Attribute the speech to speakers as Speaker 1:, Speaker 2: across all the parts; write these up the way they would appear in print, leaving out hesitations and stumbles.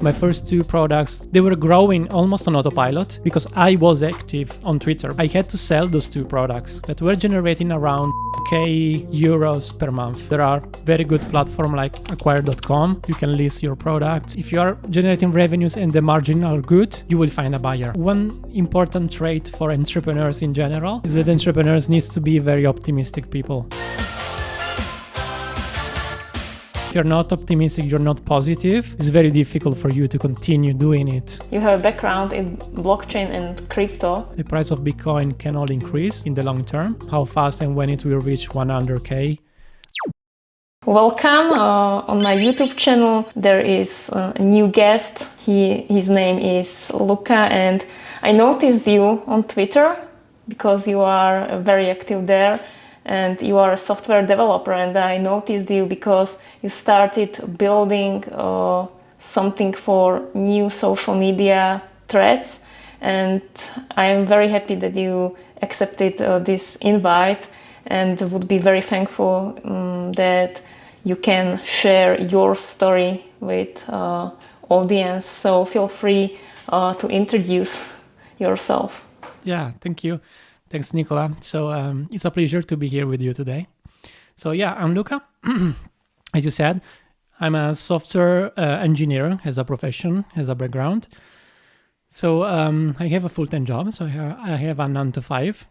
Speaker 1: My first two products, they were growing almost on autopilot because I was active on Twitter. I had to sell those two products that were generating around €K per month. There are very good platforms like acquire.com. You can list your product. If you are generating revenues and the margin are good, you will find a buyer. One important trait for entrepreneurs in general is that entrepreneurs need to be very optimistic people. If you're not optimistic, you're not positive, it's very difficult for you to continue doing it.
Speaker 2: You have a background in blockchain and crypto.
Speaker 1: The price of Bitcoin can only increase in the long term. How fast and when it will reach 100K.
Speaker 2: Welcome on my YouTube channel. There is a new guest. His name is Luca, and I noticed you on Twitter because you are very active there. And you are a software developer, and I noticed you because you started building something for new social media threads, and I am very happy that you accepted this invite, and would be very thankful that you can share your story with audience. So feel free to introduce yourself.
Speaker 1: Yeah, thank you. Thanks, Nicola. So it's a pleasure to be here with you today. So yeah, I'm Luca. As you said, I'm a software engineer as a profession, as a background. So I have a full-time job. So I have a 9 to 5.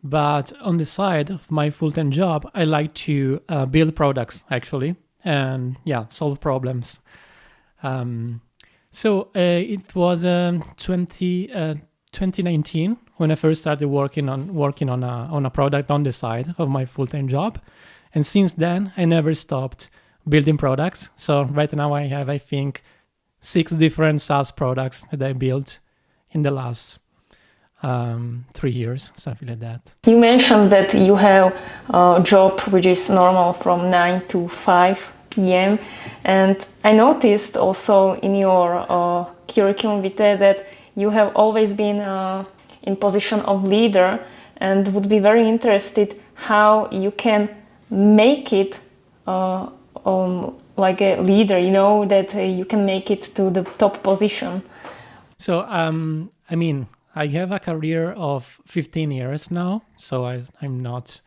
Speaker 1: But on the side of my full-time job, I like to build products, actually, and yeah, solve problems. So it was 2019 when I first started working on a product on the side of my full-time job, and since then I never stopped building products. So right now I have, I think, 6 different SaaS products that I built in the last 3 years, something like that.
Speaker 2: You mentioned that you have a job which is normal from 9 to 5 p.m. and I noticed also in your curriculum vitae that you have always been in position of leader, and would be very interested how you can make it like a leader, you know, that you can make it to the top position.
Speaker 1: So, I mean, I have a career of 15 years now, so I'm not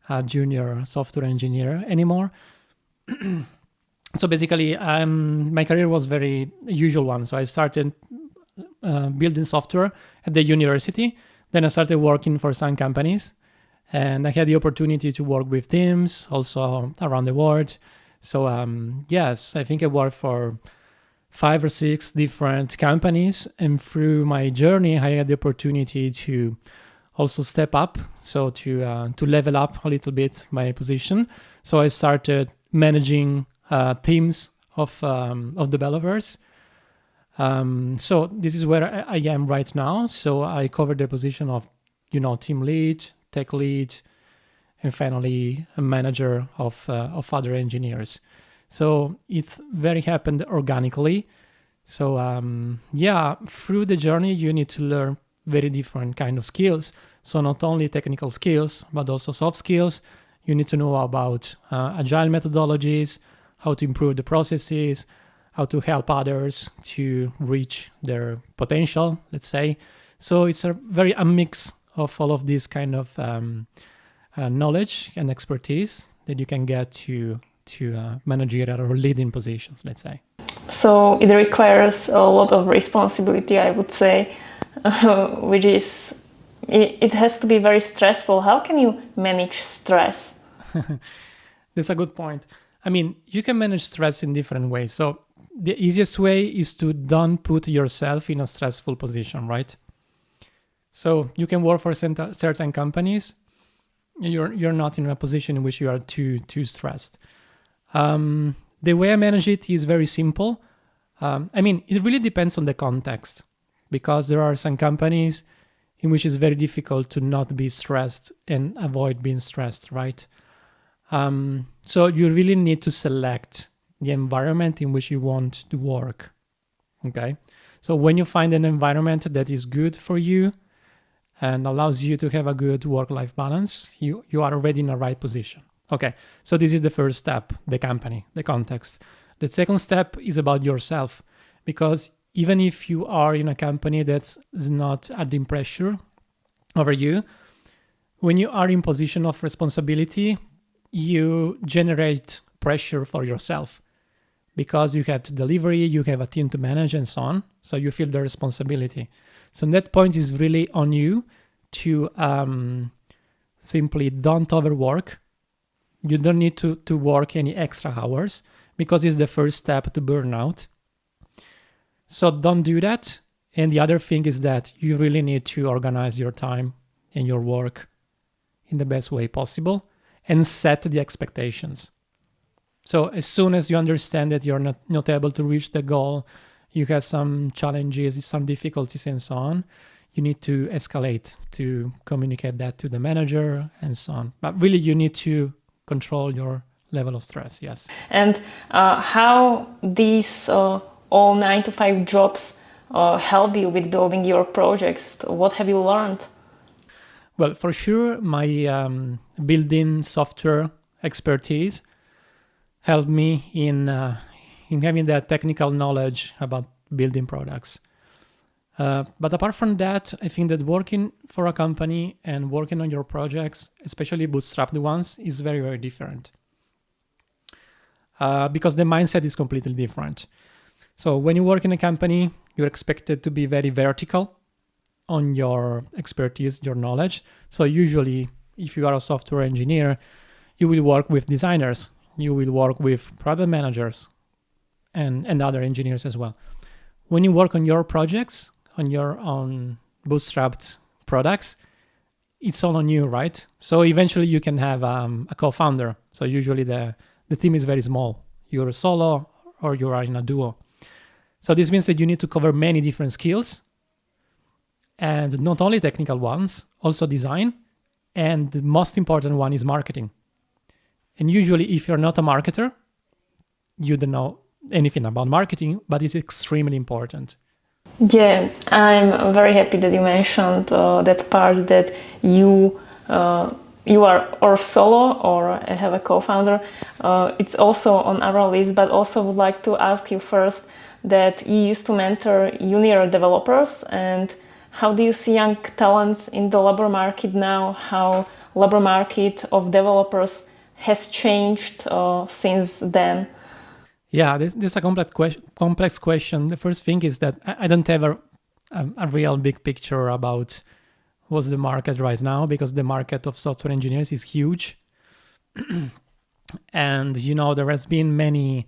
Speaker 1: a junior software engineer anymore. So basically, my career was very usual one. So I started building software at the university. Then I started working for some companies, and I had the opportunity to work with teams also around the world. So yes, I think I worked for 5 or 6 different companies, and through my journey, I had the opportunity to also step up, so to level up a little bit my position. So I started managing teams of developers. So this is where I am right now. So I cover the position of, team lead, tech lead, and finally a manager of other engineers. So it very happened organically. So yeah, through the journey, you need to learn very different kind of skills. So not only technical skills, but also soft skills. You need to know about agile methodologies, how to improve the processes, how to help others to reach their potential, let's say. So it's a mix of all of this kind of knowledge and expertise that you can get to managerial or leading positions, let's say.
Speaker 2: So it requires a lot of responsibility, I would say, which is, it has to be very stressful. How can you manage stress?
Speaker 1: That's a good point. I mean, you can manage stress in different ways. So the easiest way is to don't put yourself in a stressful position, right? So you can work for certain companies. You're not in a position in which you are too stressed. The way I manage it is very simple. I mean, it really depends on the context, because there are some companies in which it's very difficult to not be stressed and avoid being stressed, right? So you really need to select the environment in which you want to work, okay? So when you find an environment that is good for you and allows you to have a good work-life balance, you are already in the right position. Okay, so this is the first step, the company, the context. The second step is about yourself. because even if you are in a company that's not adding pressure over you, when you are in position of responsibility, you generate pressure for yourself because you have to deliver, you have a team to manage and so on. So you feel the responsibility. So that point is really on you to simply don't overwork. You don't need to work any extra hours because it's the first step to burnout. So don't do that. And the other thing is that you really need to organize your time and your work in the best way possible and set the expectations. So as soon as you understand that you're not able to reach the goal, you have some challenges, some difficulties and so on, you need to escalate to communicate that to the manager and so on. But really you need to control your level of stress, yes.
Speaker 2: And how these all 9-to-5 jobs help you with building your projects? What have you learned?
Speaker 1: Well, for sure, my building software expertise helped me in having that technical knowledge about building products. But apart from that, I think that working for a company and working on your projects, especially bootstrapped ones, is very, very different. Because the mindset is completely different. So when you work in a company, you're expected to be very vertical on your expertise, your knowledge. So usually, if you are a software engineer, you will work with designers, you will work with product managers and other engineers as well. When you work on your projects, on your own bootstrapped products, it's all on you, right? So eventually you can have a co-founder. So usually the team is very small. You're a solo or you are in a duo. So this means that you need to cover many different skills, and not only technical ones, also design. And the most important one is marketing. And usually if you're not a marketer, you don't know anything about marketing, but it's extremely important.
Speaker 2: Yeah, I'm very happy that you mentioned that part that you are or solo or have a co-founder. It's also on our list, but also would like to ask you first that you used to mentor junior developers, and how do you see young talents in the labor market now? How labor market of developers has changed since then?
Speaker 1: Yeah, this is a complex question. The first thing is that I don't have a real big picture about what's the market right now, because the market of software engineers is huge. And, there has been many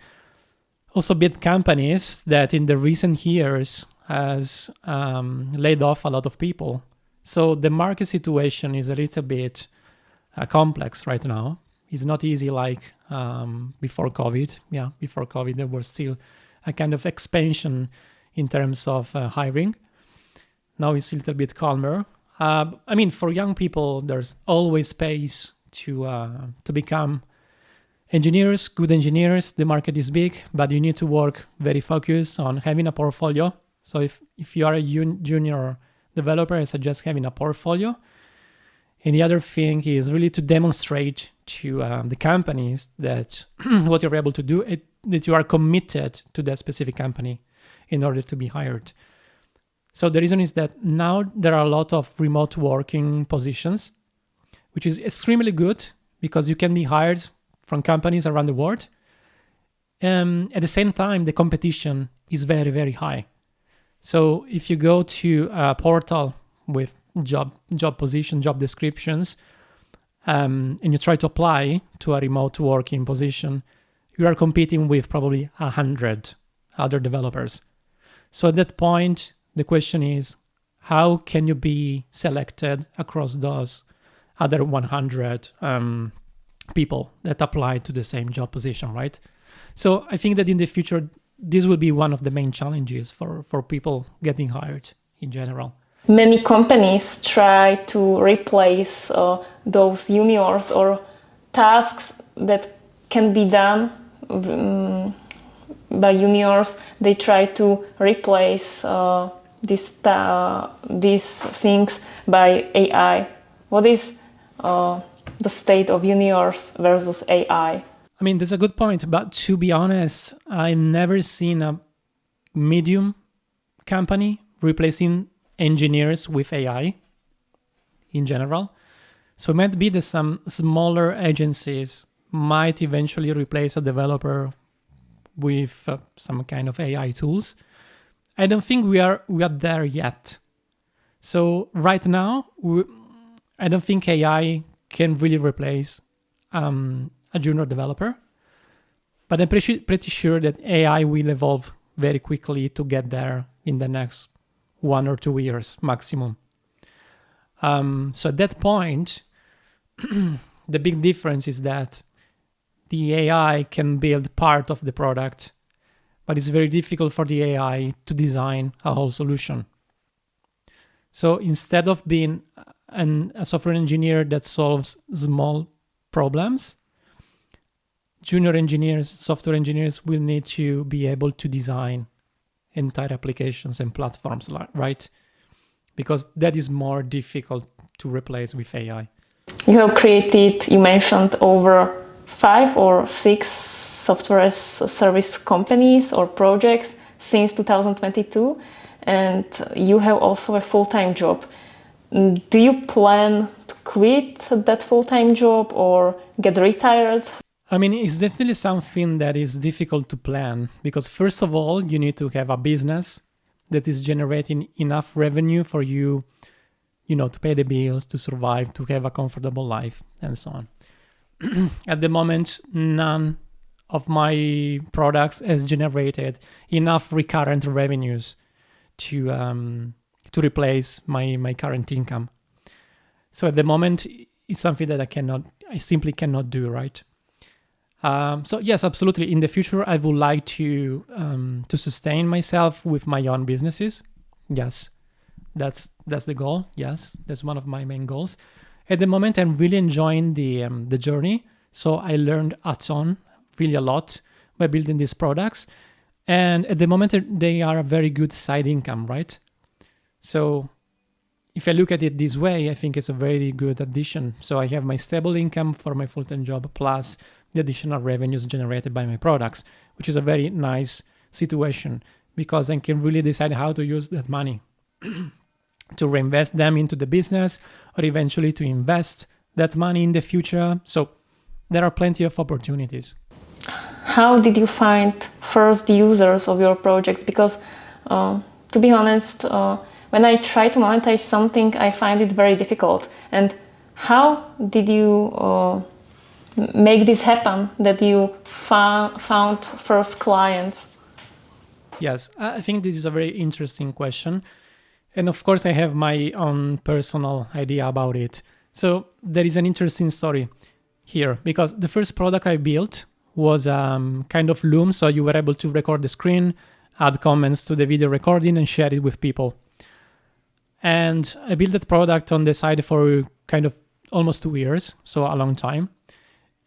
Speaker 1: also big companies that in the recent years has laid off a lot of people. So the market situation is a little bit complex right now. It's not easy like before COVID. Yeah, before COVID, there was still a kind of expansion in terms of hiring. Now it's a little bit calmer. For young people, there's always space to become engineers, good engineers. The market is big, but you need to work very focused on having a portfolio. So if you are a junior developer, I suggest having a portfolio. And the other thing is really to demonstrate to the companies that what you're able to do, that you are committed to that specific company in order to be hired. So the reason is that now there are a lot of remote working positions, which is extremely good because you can be hired from companies around the world. At the same time, the competition is very, very high. So if you go to a portal with job position, job descriptions, and you try to apply to a remote working position, you are competing with probably 100 other developers. So at that point, the question is, how can you be selected across those other 100 people that apply to the same job position, right? So I think that in the future, this will be one of the main challenges for people getting hired in general.
Speaker 2: Many companies try to replace those juniors or tasks that can be done by juniors. They try to replace these things by AI. What is the state of juniors versus AI?
Speaker 1: That's a good point. But to be honest, I've never seen a medium company replacing engineers with AI in general. So it might be that some smaller agencies might eventually replace a developer with some kind of AI tools. I don't think we are there yet. So right now, I don't think AI can really replace a junior developer, but I'm pretty sure that AI will evolve very quickly to get there in the next 1 or 2 years maximum. So at that point, the big difference is that the AI can build part of the product, but it's very difficult for the AI to design a whole solution. So instead of being a software engineer that solves small problems, junior engineers, software engineers will need to be able to design entire applications and platforms, right? Because that is more difficult to replace with AI.
Speaker 2: You have created, you mentioned, over 5 or 6 software as service companies or projects since 2022, and you have also a full-time job. Do you plan to quit that full-time job or get retired?
Speaker 1: I mean, it's definitely something that is difficult to plan because first of all, you need to have a business that is generating enough revenue for you, to pay the bills, to survive, to have a comfortable life, and so on. At the moment, none of my products has generated enough recurrent revenues to replace my current income. So at the moment, it's something that I simply cannot do, right? So yes, absolutely. In the future, I would like to sustain myself with my own businesses. Yes, that's the goal. Yes, that's one of my main goals. At the moment, I'm really enjoying the journey. So I learned really a lot by building these products. And at the moment, they are a very good side income, right? So if I look at it this way, I think it's a very good addition. So I have my stable income for my full-time job plus the additional revenues generated by my products, which is a very nice situation because I can really decide how to use that money to reinvest them into the business or eventually to invest that money in the future. So there are plenty of opportunities.
Speaker 2: How did you find first users of your projects? Because to be honest, when I try to monetize something, I find it very difficult. And how did you make this happen, that you found first clients?
Speaker 1: Yes, I think this is a very interesting question. And of course, I have my own personal idea about it. So there is an interesting story here because the first product I built was kind of Loom. So you were able to record the screen, add comments to the video recording and share it with people. And I built that product on the side for kind of almost 2 years, so a long time.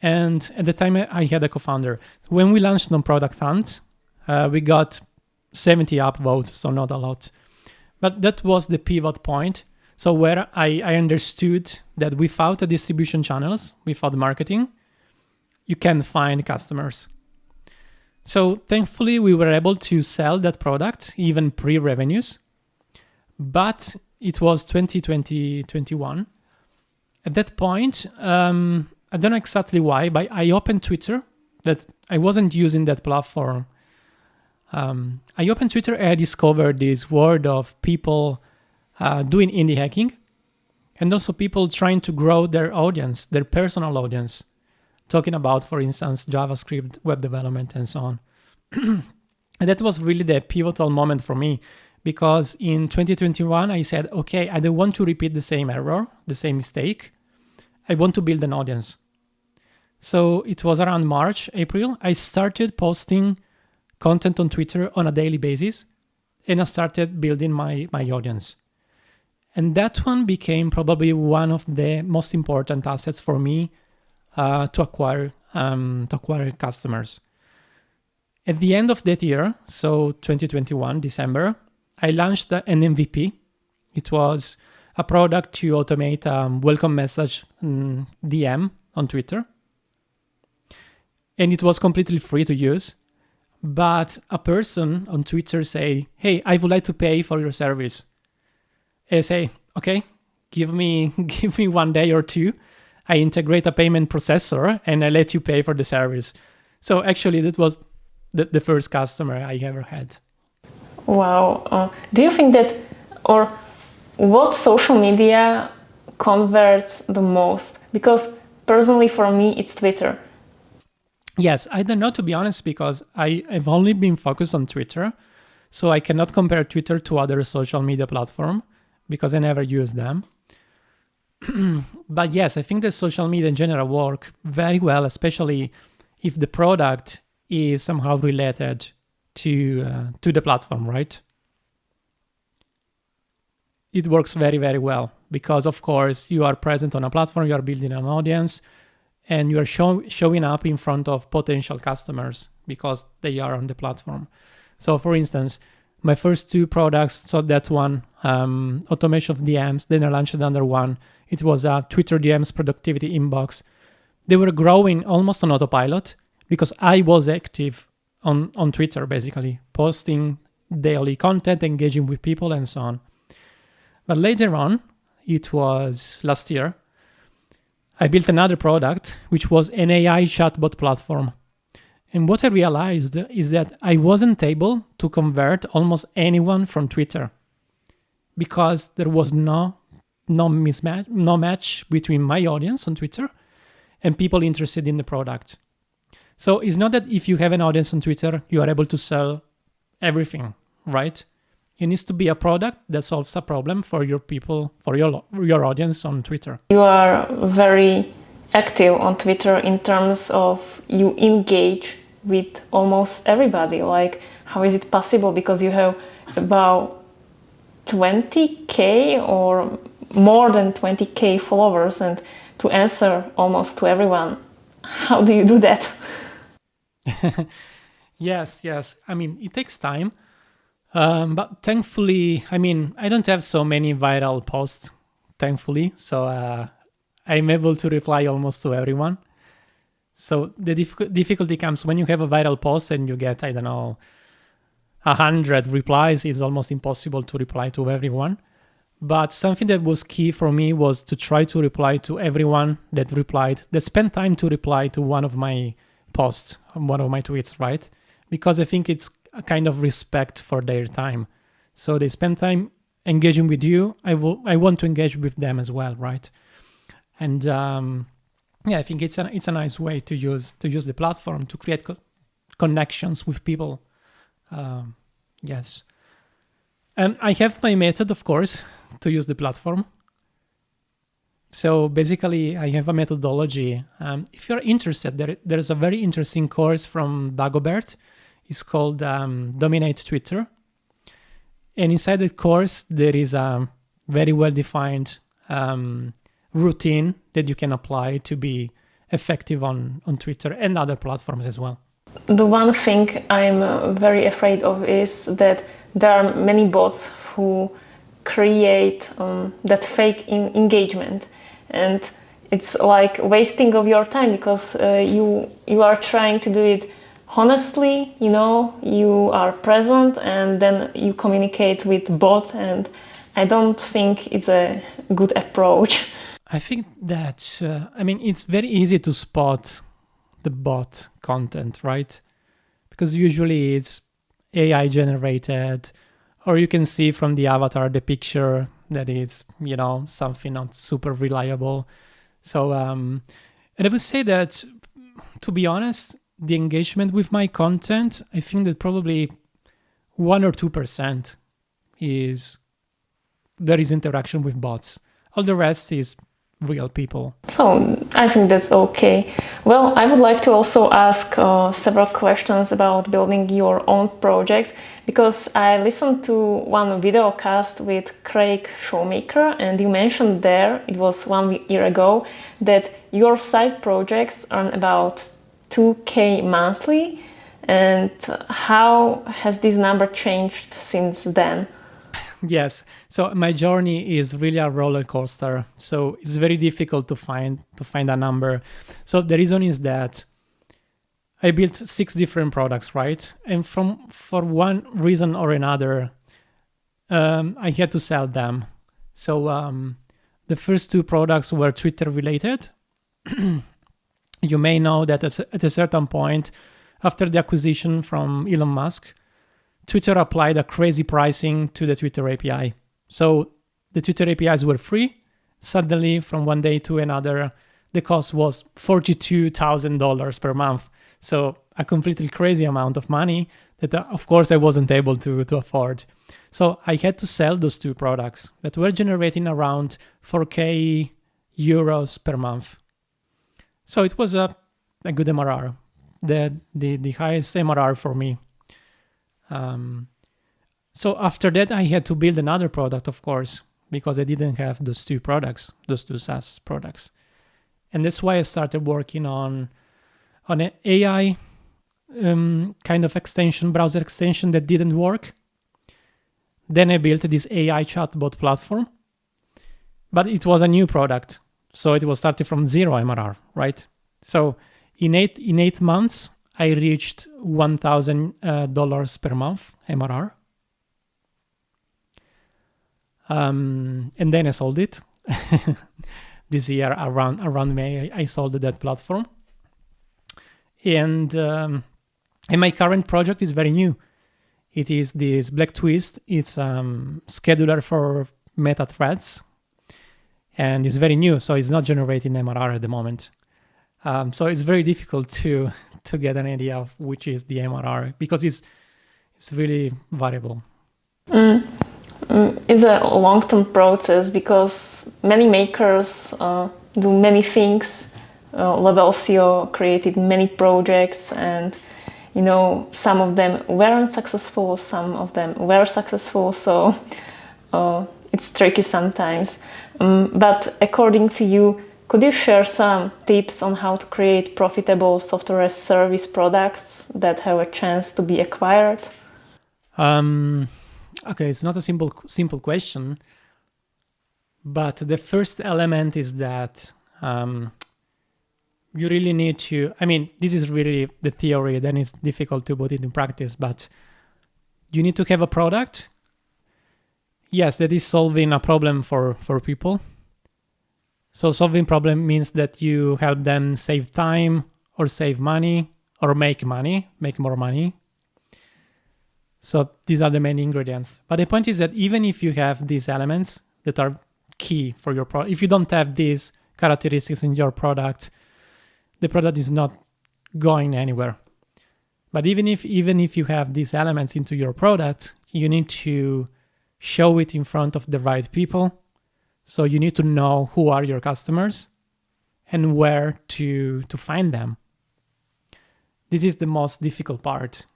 Speaker 1: And at the time I had a co-founder. When we launched on Product Hunt, we got 70 upvotes, so not a lot. But that was the pivot point. So where I understood that without the distribution channels, without marketing, you can find customers. So thankfully, we were able to sell that product, even pre-revenues. But it was 2021. At that point, I don't know exactly why, but I opened Twitter. That I wasn't using that platform. I opened Twitter and I discovered this world of people doing indie hacking and also people trying to grow their audience, their personal audience, talking about, for instance, JavaScript, web development, and so on. And that was really the pivotal moment for me because in 2021, I said, okay, I don't want to repeat the same error, the same mistake. I want to build an audience. So it was around March, April. I started posting content on Twitter on a daily basis, and I started building my audience. And that one became probably one of the most important assets for me to acquire customers. At the end of that year, so 2021, December, I launched an MVP. It was a product to automate welcome message DM on Twitter. And it was completely free to use. but a person on Twitter say, hey, I would like to pay for your service. I say, okay, give me 1 day or two. I integrate a payment processor and I let you pay for the service. So actually that was the first customer I ever had.
Speaker 2: Wow. Do you think that, or what social media converts the most? Because personally for me, it's Twitter.
Speaker 1: Yes, I don't know, to be honest, because I've only been focused on Twitter. So I cannot compare Twitter to other social media platforms because I never use them. But yes, I think that social media in general work very well, especially if the product is somehow related to the platform, right? It works very, very well because, of course, you are present on a platform, you are building an audience, and you are showing up in front of potential customers because they are on the platform. So, for instance, my first two products, so that one, automation of DMs, then I launched another one. It was a Twitter DMs productivity inbox. They were growing almost on autopilot because I was active on Twitter, basically, posting daily content, engaging with people, and so on. But later on, it was last year, I built another product, which was an AI chatbot platform. And what I realized is that I wasn't able to convert almost anyone from Twitter because there was no match between my audience on Twitter and people interested in the product. So it's not that if you have an audience on Twitter, you are able to sell everything, right? It needs to be a product that solves a problem for your people, for your audience on Twitter.
Speaker 2: You are very active on Twitter in terms of you engage with almost everybody. Like, how is it possible? Because you have about 20K or more than 20K followers, and to answer almost to everyone. How do you do that?
Speaker 1: Yes. I mean, it takes time. But thankfully, I mean, I don't have so many viral posts, thankfully. So I'm able to reply almost to everyone. So the difficulty comes when you have a viral post and you get, 100 replies. It's almost impossible to reply to everyone. But something that was key for me was to try to reply to everyone that spent time to reply to one of my posts, one of my tweets, right? Because I think it's a kind of respect for their time. So they spend time engaging with you. I want to engage with them as well, right? And I think it's a nice way to use the platform to create connections with people. Yes. And I have my method, of course, to use the platform. So basically, I have a methodology. If you're interested, there's a very interesting course from Dagobert. It's called Dominate Twitter. And inside the course, there is a very well-defined routine that you can apply to be effective on Twitter and other platforms as well.
Speaker 2: The one thing I'm very afraid of is that there are many bots who create that fake engagement. And it's like wasting of your time because you are trying to do it honestly, you are present and then you communicate with bot, and I don't think it's a good approach.
Speaker 1: I think that, it's very easy to spot the bot content, right? Because usually it's AI generated, or you can see from the avatar, the picture that is, something not super reliable. So, and I would say that, to be honest, the engagement with my content, I think that probably 1 or 2% there is interaction with bots. All the rest is real people.
Speaker 2: So I think that's okay. Well, I would like to also ask several questions about building your own projects, because I listened to one video cast with Craig Showmaker, and you mentioned there, it was 1 year ago, that your side projects earn about 2K monthly. And how has this number changed since then?
Speaker 1: Yes. So my journey is really a roller coaster. So it's very difficult to find a number. So the reason is that I built 6 different products, right? And for one reason or another, I had to sell them. So the first 2 products were Twitter related. You may know that at a certain point, after the acquisition from Elon Musk, Twitter applied a crazy pricing to the Twitter API. So the Twitter APIs were free. Suddenly, from one day to another, the cost was $42,000 per month. So a completely crazy amount of money that, of course, I wasn't able to afford. So I had to sell those 2 products that were generating around 4K euros per month. So it was a good MRR, the highest MRR for me. So after that, I had to build another product, of course, because I didn't have those 2 products, those 2 SaaS products. And that's why I started working on an AI kind of extension, browser extension that didn't work. Then I built this AI chatbot platform, but it was a new product. So it was started from 0 MRR, right? So in eight months, I reached $1,000 per month MRR. And then I sold it. This year around May, I sold that platform. And my current project is very new. It is this BlackTwist. It's scheduler for meta threads. And it's very new, so it's not generating MRR at the moment. So it's very difficult to get an idea of which is the MRR because it's really variable.
Speaker 2: It's a long-term process because many makers do many things. Levelcio created many projects, and some of them weren't successful, some of them were successful. So it's tricky sometimes. But according to you, could you share some tips on how to create profitable software as service products that have a chance to be acquired?
Speaker 1: Okay, it's not a simple question, but the first element is that you really need to, this is really the theory, then it's difficult to put it in practice, but you need to have a product, yes, that is solving a problem for people. So solving problem means that you help them save time or save money or make more money. So these are the main ingredients. But the point is that even if you have these elements that are key for your product, if you don't have these characteristics in your product, the product is not going anywhere. But even if you have these elements into your product, you need to show it in front of the right people. So you need to know who are your customers and where to find them. This is the most difficult part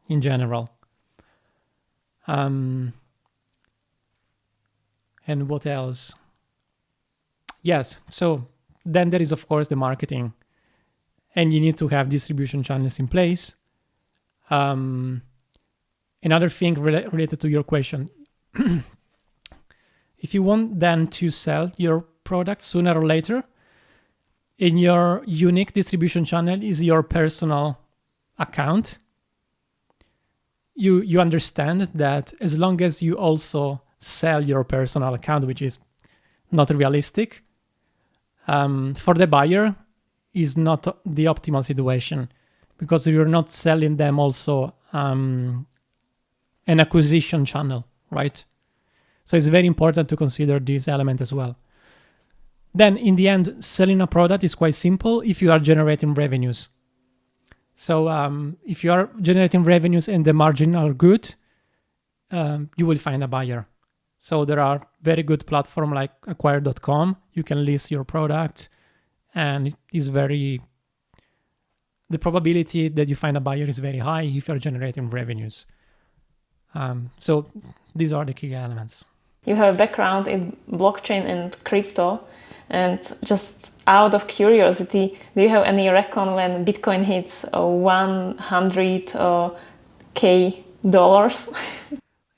Speaker 1: in general. And what else? Yes, so then there is, of course, the marketing. And you need to have distribution channels in place. Another thing related to your question. If you want then to sell your product sooner or later, in your unique distribution channel is your personal account. You understand that as long as you also sell your personal account, which is not realistic, for the buyer is not the optimal situation because you're not selling them also an acquisition channel, right? So it's very important to consider this element as well. Then in the end, selling a product is quite simple if you are generating revenues. So if you are generating revenues and the margin are good, you will find a buyer. So there are very good platforms like acquire.com. You can list your product and it is the probability that you find a buyer is very high if you're generating revenues. So these are the key elements.
Speaker 2: You have a background in blockchain and crypto, and just out of curiosity, do you have any reckon when Bitcoin hits $100K?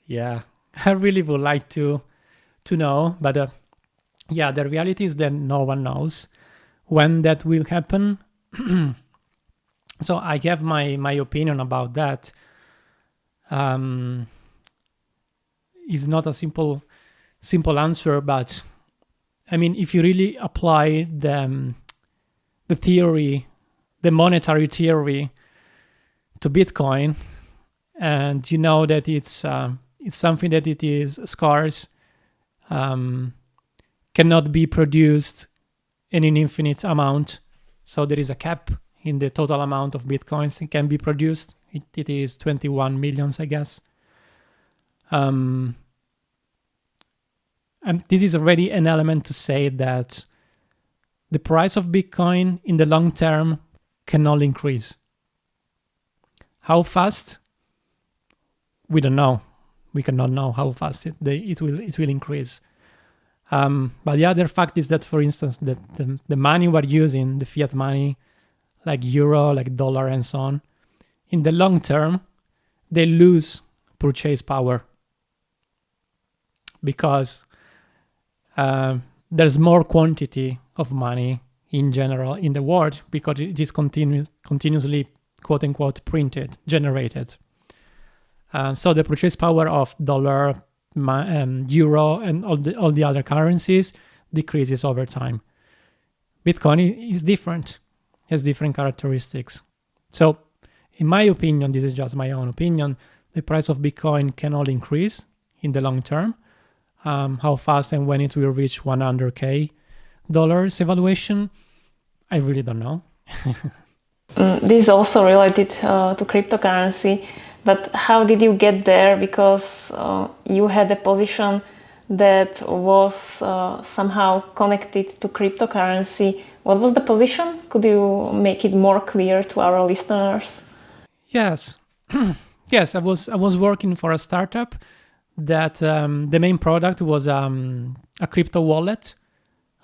Speaker 1: Yeah, I really would like to know, but the reality is that no one knows when that will happen. So I have my opinion about that. It's not a simple answer, but I mean, if you really apply the theory, the monetary theory, to Bitcoin, and you know that it's something that it is scarce, cannot be produced in an infinite amount. So there is a cap in the total amount of Bitcoins that can be produced. It is 21 millions, I guess. And this is already an element to say that the price of Bitcoin in the long term cannot increase. How fast? We don't know. We cannot know how fast it will increase. But the other fact is that, for instance, that the money we're using, the fiat money, like euro, like dollar, and so on, in the long term, they lose purchase power because there's more quantity of money in general in the world because it is continuously, quote unquote, printed, generated. So the purchase power of dollar, euro, and all the other currencies decreases over time. Bitcoin is different, has different characteristics. So, in my opinion, this is just my own opinion, the price of Bitcoin cannot increase in the long term. How fast and when it will reach $100K evaluation, I really don't know.
Speaker 2: This is also related to cryptocurrency, but how did you get there? Because you had a position that was somehow connected to cryptocurrency. What was the position? Could you make it more clear to our listeners?
Speaker 1: Yes. Yes, I was working for a startup that the main product was a crypto wallet,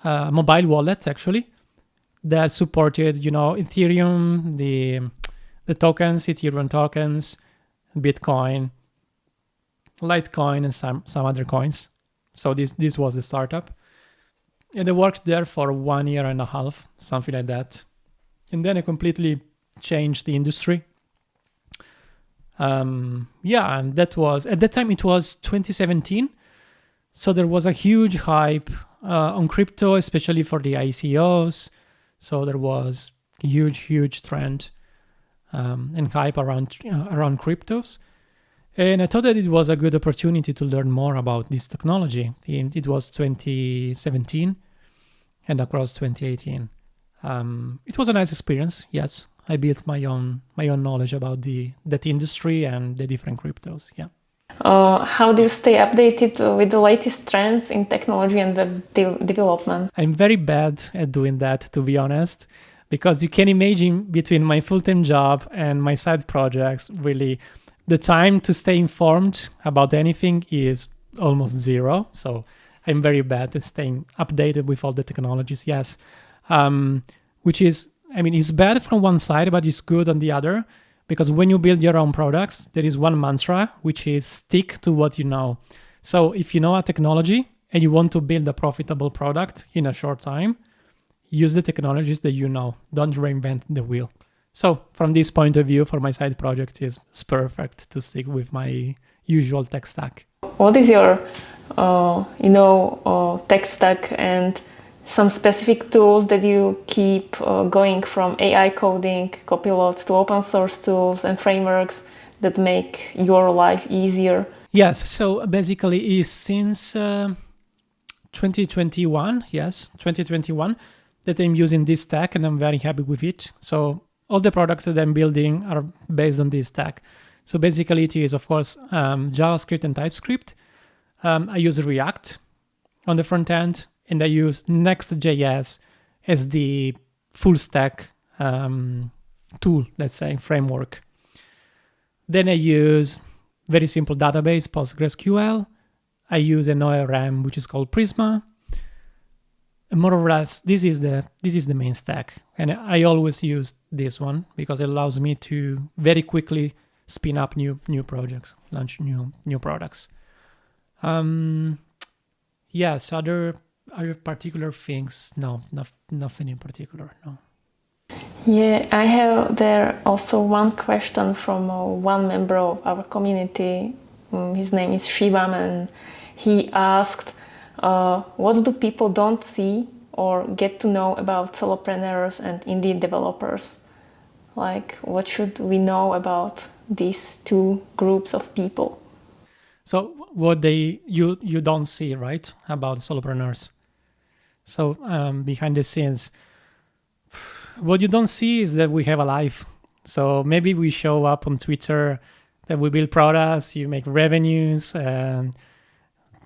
Speaker 1: a mobile wallet actually, that supported, Ethereum, the tokens, Ethereum tokens, Bitcoin, Litecoin, and some other coins. So this was the startup. And I worked there for 1 year and a half, something like that. And then I completely changed the industry. And that was, at that time it was 2017. So there was a huge hype on crypto, especially for the ICOs. So there was a huge trend and hype around cryptos. And I thought that it was a good opportunity to learn more about this technology. It was 2017 and across 2018. It was a nice experience, yes. I built my own knowledge about that industry and the different cryptos, yeah.
Speaker 2: How do you stay updated with the latest trends in technology and web development?
Speaker 1: I'm very bad at doing that, to be honest, because you can imagine between my full-time job and my side projects, really, the time to stay informed about anything is almost zero. So I'm very bad at staying updated with all the technologies, yes. Which is, it's bad from one side, but it's good on the other. Because when you build your own products, there is one mantra, which is stick to what you know. So if you know a technology and you want to build a profitable product in a short time, use the technologies that you know. Don't reinvent the wheel. So from this point of view, for my side project, it's perfect to stick with my usual tech stack.
Speaker 2: What is your, tech stack and some specific tools that you keep going from AI coding, copilots to open source tools and frameworks that make your life easier?
Speaker 1: Yes, so basically since 2021, that I'm using this stack and I'm very happy with it. So all the products that I'm building are based on this stack. So basically it is, of course, JavaScript and TypeScript. I use React on the front end, and I use Next.js as the full stack tool, let's say, framework. Then I use very simple database, PostgreSQL. I use an ORM, which is called Prisma. And more or less, this is the main stack. And I always use this one because it allows me to very quickly spin up new projects, launch new products. Yes, other particular things? No, nothing in particular, no.
Speaker 2: Yeah, I have there also one question from one member of our community. His name is Shivam, and he asked, what do people don't see or get to know about solopreneurs and indie developers? Like, what should we know about these two groups of people?
Speaker 1: So what you don't see, right, about solopreneurs. So behind the scenes, what you don't see is that we have a life. So maybe we show up on Twitter that we build products, you make revenues, and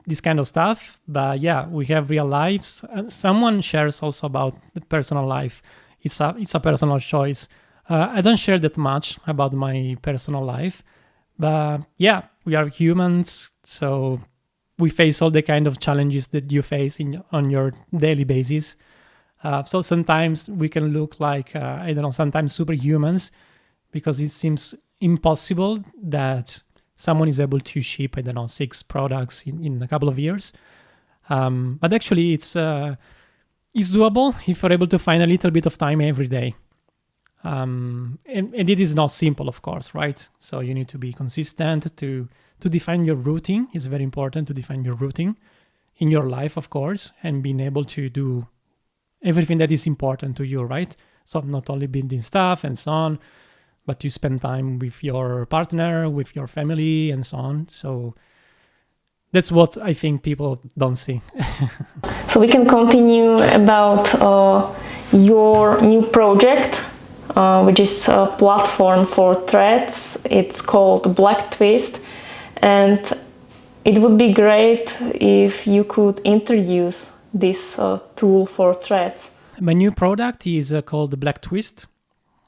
Speaker 1: this kind of stuff. But yeah, we have real lives. And someone shares also about the personal life. It's a personal choice. I don't share that much about my personal life, but yeah, we are humans, so we face all the kind of challenges that you face on your daily basis. So sometimes we can look like sometimes superhumans, because it seems impossible that someone is able to ship 6 products in a couple of years. But actually, it's doable if you're able to find a little bit of time every day. And it is not simple, of course, right? So you need to be consistent to define your routine. It's very important to define your routine in your life, of course, and being able to do everything that is important to you, right? So not only building stuff and so on, but to spend time with your partner, with your family, and so on. So that's what I think people don't see.
Speaker 2: So we can continue about your new project, which is a platform for threads. It's called BlackTwist, and it would be great if you could introduce this tool for threads.
Speaker 1: My new product is called BlackTwist.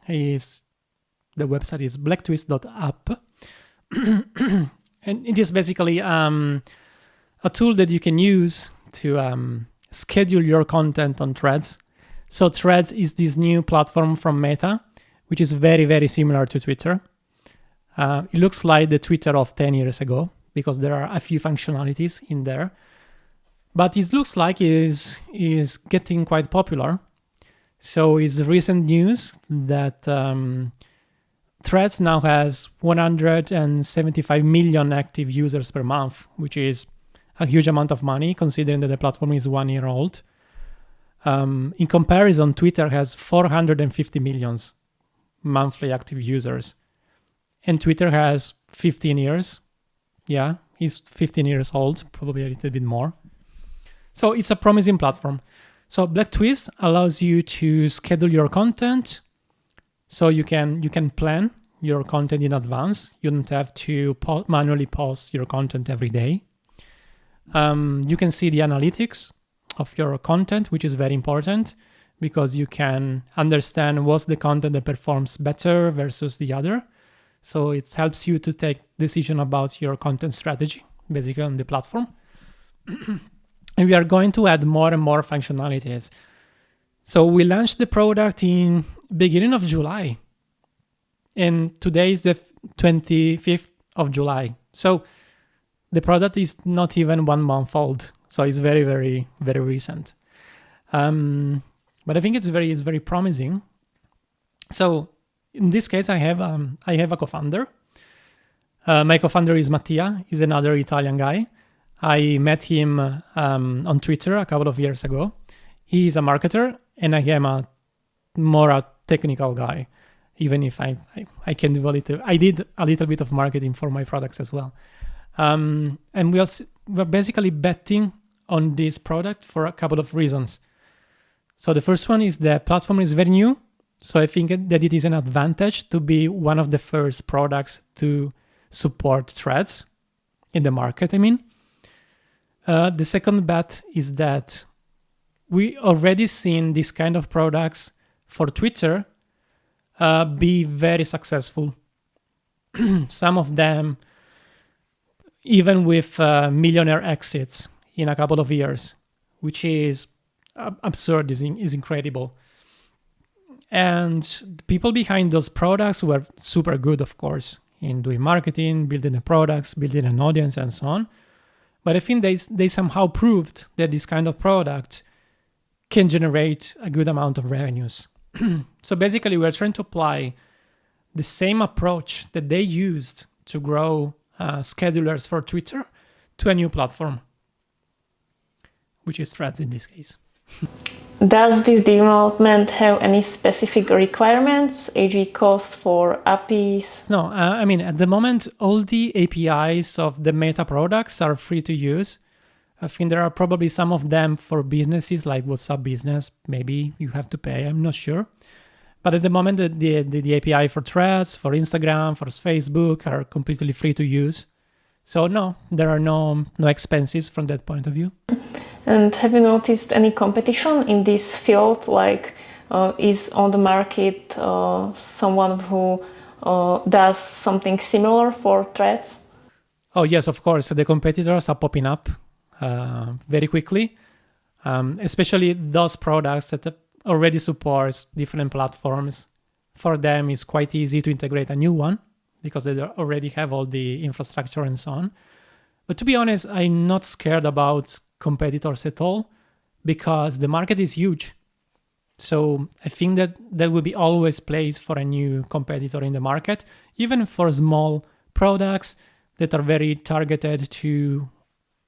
Speaker 1: The website is blacktwist.app. And it is basically a tool that you can use to schedule your content on Threads. So Threads is this new platform from Meta, which is very, very similar to Twitter. It looks like the Twitter of 10 years ago, because there are a few functionalities in there. But it looks like it is getting quite popular. So it's recent news that Threads now has 175 million active users per month, which is a huge amount of money considering that the platform is 1 year old. In comparison, Twitter has 450 million monthly active users. And Twitter has 15 years. Yeah, it's 15 years old, probably a little bit more. So it's a promising platform. So BlackTwist allows you to schedule your content. So you can plan your content in advance. You don't have to manually post your content every day. You can see the analytics of your content, which is very important, because you can understand what's the content that performs better versus the other. So it helps you to take decision about your content strategy, basically on the platform. And we are going to add more and more functionalities. So we launched the product in beginning of July. And today is the 25th of July. So the product is not even 1 month old. So it's very, very, very recent. But I think it's very promising. So in this case, I have a co-founder. My co-founder is Mattia. He's another Italian guy. I met him on Twitter a couple of years ago. He is a marketer, and I am a technical guy, even if I can do I did a little bit of marketing for my products as well. And we're basically betting on this product for a couple of reasons. So the first one is the platform is very new. So I think that it is an advantage to be one of the first products to support threads in the market, I mean. The second bet is that we already seen this kind of products for Twitter be very successful. Some of them, even with millionaire exits in a couple of years, which is absurd, is incredible. And the people behind those products were super good, of course, in doing marketing, building the products, building an audience, and so on. But I think they somehow proved that this kind of product can generate a good amount of revenues. So basically, we're trying to apply the same approach that they used to grow schedulers for Twitter to a new platform, which is Threads in this case.
Speaker 2: Does this development have any specific requirements, e.g. cost for APIs?
Speaker 1: No, I mean, at the moment, all the APIs of the Meta products are free to use. I think there are probably some of them for businesses like WhatsApp Business. Maybe you have to pay, I'm not sure. But at the moment, the API for Threads, for Instagram, for Facebook are completely free to use. So no, there are no expenses from that point of view.
Speaker 2: And have you noticed any competition in this field? Like, is on the market someone who does something similar for Threads?
Speaker 1: Oh yes, of course. The competitors are popping up very quickly, especially those products that already support different platforms. For them, it's quite easy to integrate a new one because they already have all the infrastructure and so on. But to be honest, I'm not scared about competitors at all because the market is huge. So I think that there will be always place for a new competitor in the market, even for small products that are very targeted to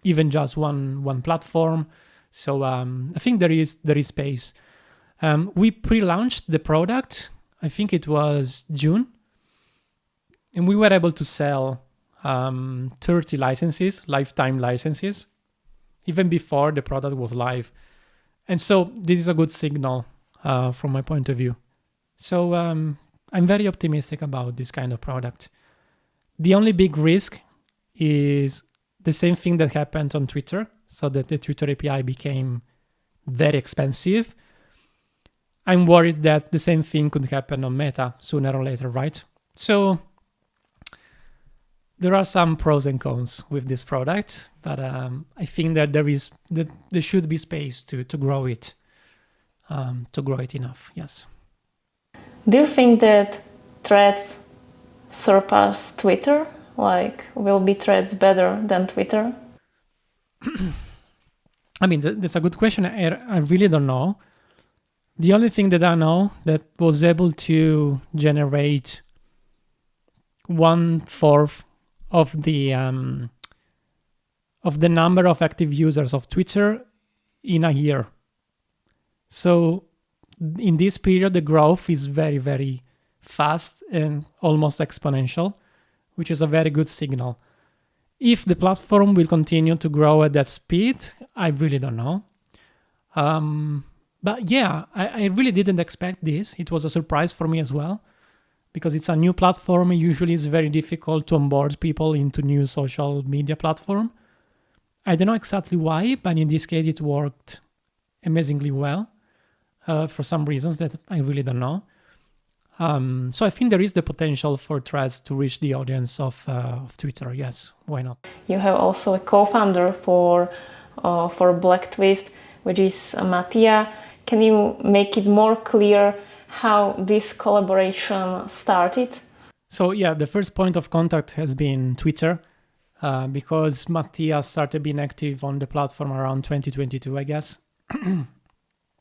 Speaker 1: even just one platform. So I think there is space. We pre-launched the product, I think it was June, and we were able to sell 30 licenses, lifetime licenses, even before the product was live. And so this is a good signal from my point of view. So I'm very optimistic about this kind of product. The only big risk is the same thing that happened on Twitter, so that the Twitter API became very expensive. I'm worried that the same thing could happen on Meta sooner or later, right? So there are some pros and cons with this product, but I think that there should be space to grow it enough. Yes.
Speaker 2: Do you think that Threads surpass Twitter? Like, will be Threads better than Twitter?
Speaker 1: I mean, that's a good question. I really don't know. The only thing that I know that was able to generate 1/4 of the number of active users of Twitter in a year. So in this period, the growth is very, very fast and almost exponential, which is a very good signal. If the platform will continue to grow at that speed, I really don't know. But yeah, I really didn't expect this. It was a surprise for me as well, because it's a new platform. Usually it's very difficult to onboard people into new social media platform. I don't know exactly why, but in this case it worked amazingly well for some reasons that I really don't know. So I think there is the potential for Threads to reach the audience of Twitter. Yes, why not?
Speaker 2: You have also a co-founder for BlackTwist, which is Mattia. Can you make it more clear how this collaboration started?
Speaker 1: So yeah, the first point of contact has been Twitter, because Mattia started being active on the platform around 2022, I guess.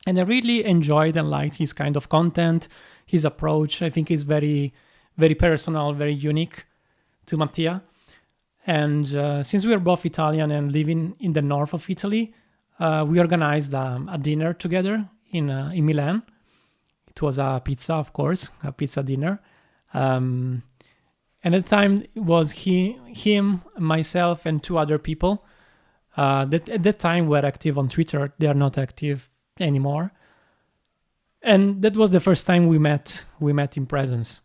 Speaker 1: And I really enjoyed and liked his kind of content, his approach. I think is very, very personal, very unique to Mattia. And since we are both Italian and living in the north of Italy, we organized a dinner together in Milan. It was a pizza, of course, a pizza dinner. And at the time, it was him, myself, and 2 other people that at that time were active on Twitter. They are not active anymore. And that was the first time we met in presence.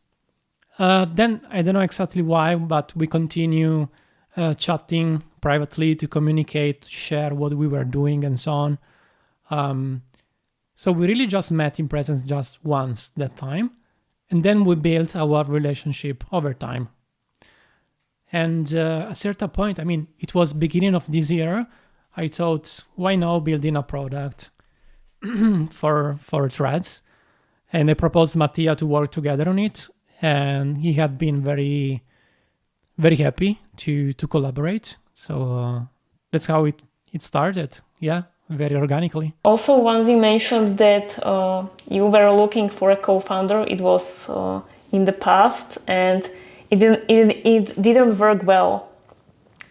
Speaker 1: Then, I don't know exactly why, but we continue chatting privately to communicate, share what we were doing and so on. So we really just met in presence just once that time. And then we built our relationship over time. And at a certain point, I mean, it was beginning of this year, I thought, why now building a product for Threads? And I proposed Mattia to work together on it. And he had been very, very happy to collaborate. So that's how it started. Yeah, very organically.
Speaker 2: Also, once you mentioned that you were looking for a co-founder, it was in the past, and it didn't work well.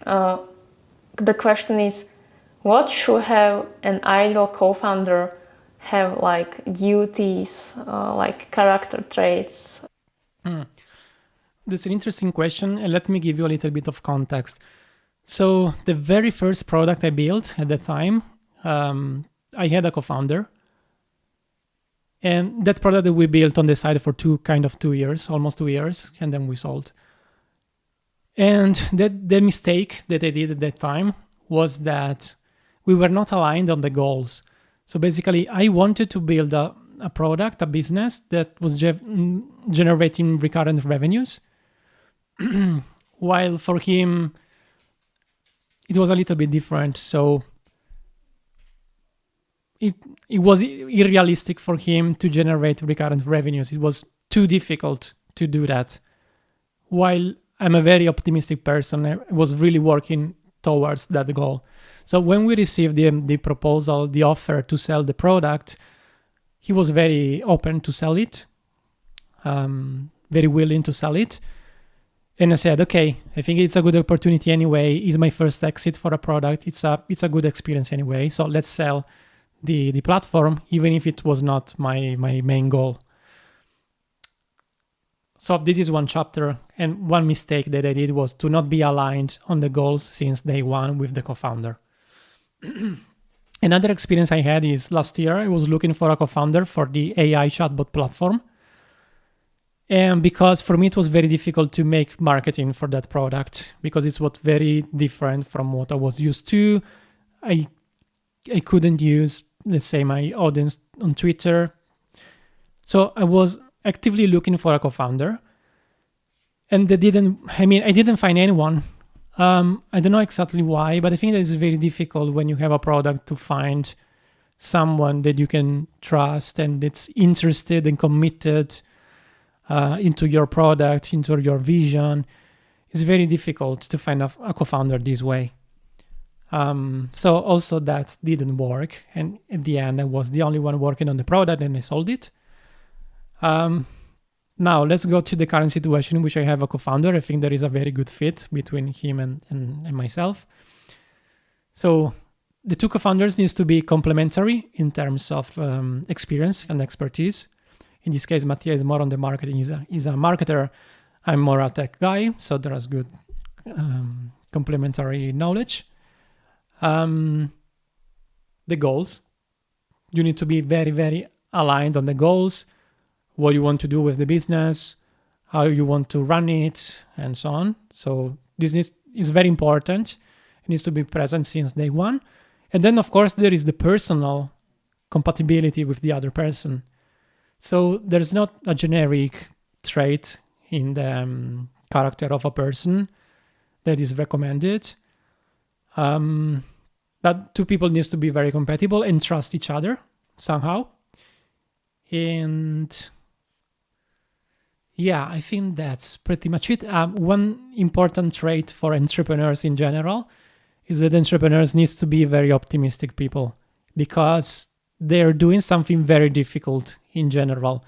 Speaker 2: The question is, what should have an ideal co-founder have, like duties, like character traits?
Speaker 1: That's an interesting question, and let me give you a little bit of context. So the very first product I built at the time, I had a co-founder, and that product that we built on the side for 2 years, almost 2 years, and then we sold. And the mistake that I did at that time was that we were not aligned on the goals. So basically, I wanted to build a product, a business that was generating recurrent revenues, while for him, it was a little bit different. So it was unrealistic for him to generate recurrent revenues. It was too difficult to do that. While I'm a very optimistic person, I was really working towards that goal. So when we received the proposal, the offer to sell the product, he was very open to sell it, very willing to sell it. And I said, okay, I think it's a good opportunity anyway. It's my first exit for a product. It's a good experience anyway. So let's sell the platform, even if it was not my main goal. So this is one chapter, and one mistake that I did was to not be aligned on the goals since day one with the co-founder. Another experience I had is last year, I was looking for a co-founder for the AI chatbot platform. And because for me, it was very difficult to make marketing for that product because it was very different from what I was used to. I couldn't use, let's say, my audience on Twitter. So I was actively looking for a co-founder, and I didn't find anyone. I don't know exactly why, but I think that it's very difficult when you have a product to find someone that you can trust and that's interested and committed into your product, into your vision. It's very difficult to find a co-founder this way. So also that didn't work. And at the end, I was the only one working on the product and I sold it. Now let's go to the current situation in which I have a co-founder. I think there is a very good fit between him and myself. So the 2 co-founders needs to be complementary in terms of experience and expertise. In this case, Mattia is more on the marketing. He's a marketer. I'm more a tech guy. So there is good complementary knowledge. The goals. You need to be very, very aligned on the goals, what you want to do with the business, how you want to run it, and so on. So this is very important. It needs to be present since day one. And then, of course, there is the personal compatibility with the other person. So there's not a generic trait in the character of a person that is recommended. But 2 people needs to be very compatible and trust each other somehow. And yeah, I think that's pretty much it. One important trait for entrepreneurs in general is that entrepreneurs needs to be very optimistic people because they're doing something very difficult in general.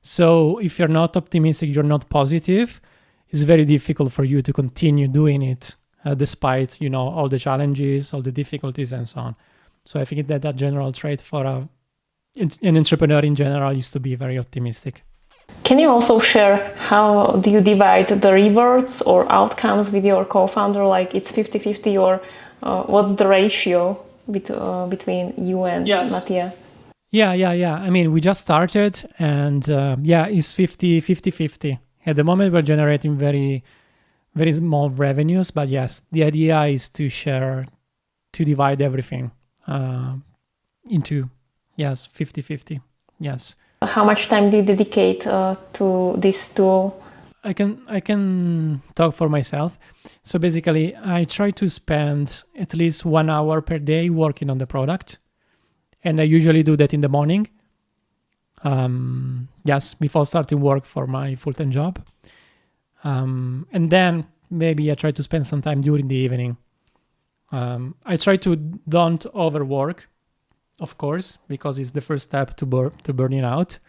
Speaker 1: So if you're not optimistic, you're not positive, it's very difficult for you to continue doing it despite, all the challenges, all the difficulties and so on. So I think that general trait for an entrepreneur in general is to be very optimistic.
Speaker 2: Can you also share how do you divide the rewards or outcomes with your co-founder? Like it's 50-50 or what's the ratio between you and Mattia?
Speaker 1: Yeah. We just started and it's 50-50. At the moment, we're generating very, very small revenues. But yes, the idea is to divide everything into, 50-50. Yes.
Speaker 2: How much time do you dedicate to this tool?
Speaker 1: I can talk for myself. So basically, I try to spend at least 1 hour per day working on the product. And I usually do that in the morning. Before starting work for my full-time job. And then maybe I try to spend some time during the evening. I try to don't overwork of course, because it's the first step to burning out.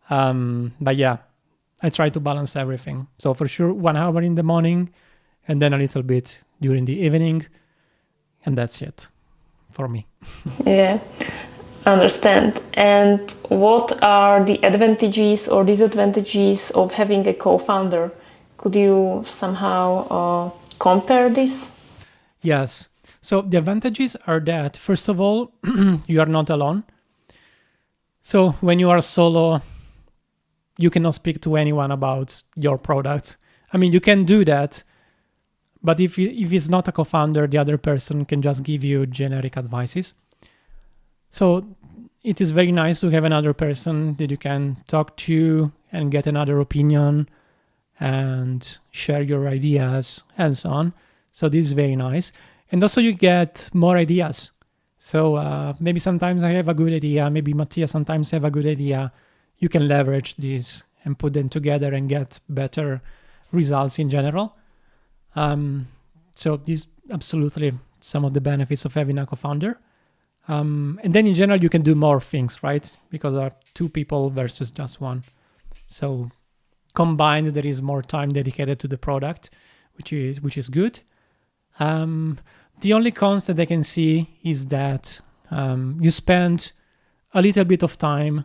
Speaker 1: But yeah, I try to balance everything. So for sure, 1 hour in the morning, and then a little bit during the evening, and that's it for me.
Speaker 2: Yeah, understand. And what are the advantages or disadvantages of having a co-founder? Could you somehow compare this?
Speaker 1: Yes. So the advantages are that, first of all, you are not alone. So when you are solo, you cannot speak to anyone about your product. I mean, you can do that, but if it's not a co-founder, the other person can just give you generic advices. So it is very nice to have another person that you can talk to and get another opinion and share your ideas and so on. So this is very nice. And also you get more ideas. So maybe sometimes I have a good idea, maybe Mattia sometimes have a good idea. You can leverage this and put them together and get better results in general. So these absolutely some of the benefits of having a co-founder. And then in general, you can do more things, right? Because there are 2 people versus just 1. So combined, there is more time dedicated to the product, which is good. The only cons that I can see is that you spend a little bit of time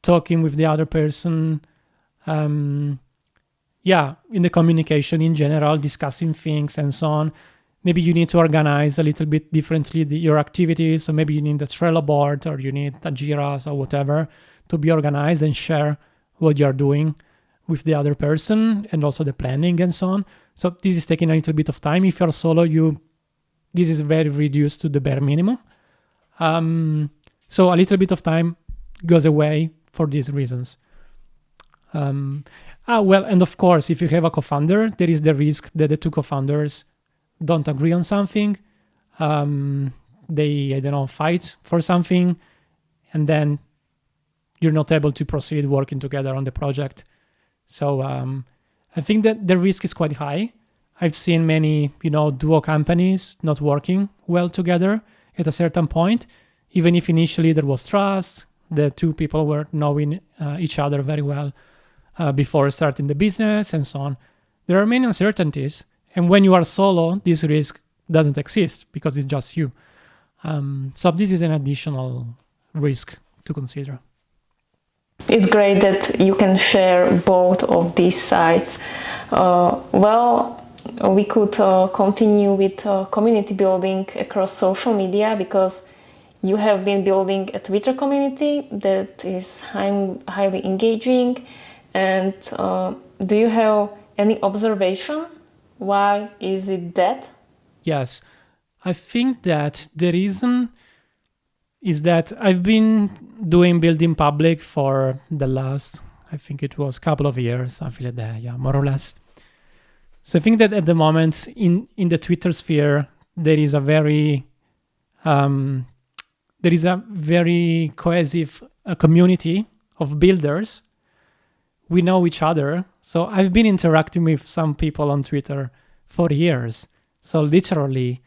Speaker 1: talking with the other person, in the communication in general, discussing things and so on. Maybe you need to organize a little bit differently your activities. So maybe you need a Trello board or you need a Jira or whatever to be organized and share what you're doing with the other person, and also the planning and so on. So this is taking a little bit of time. If you're solo, this is very reduced to the bare minimum. So a little bit of time goes away for these reasons. And of course, if you have a co-founder, there is the risk that the 2 co-founders don't agree on something. They, fight for something, and then you're not able to proceed working together on the project. So I think that the risk is quite high. I've seen many, duo companies not working well together at a certain point, even if initially there was trust, the 2 people were knowing each other very well before starting the business and so on. There are many uncertainties. And when you are solo, this risk doesn't exist because it's just you. So this is an additional risk to consider.
Speaker 2: It's great that you can share both of these sides. We could continue with community building across social media, because you have been building a Twitter community that is highly engaging. And do you have any observation? Why is it that?
Speaker 1: Yes, I think that the reason is that I've been doing building public for the last, I think it was a couple of years, something like that, more or less. So I think that at the moment in the Twitter sphere, there is a very cohesive community of builders. We know each other. So I've been interacting with some people on Twitter for years. So literally,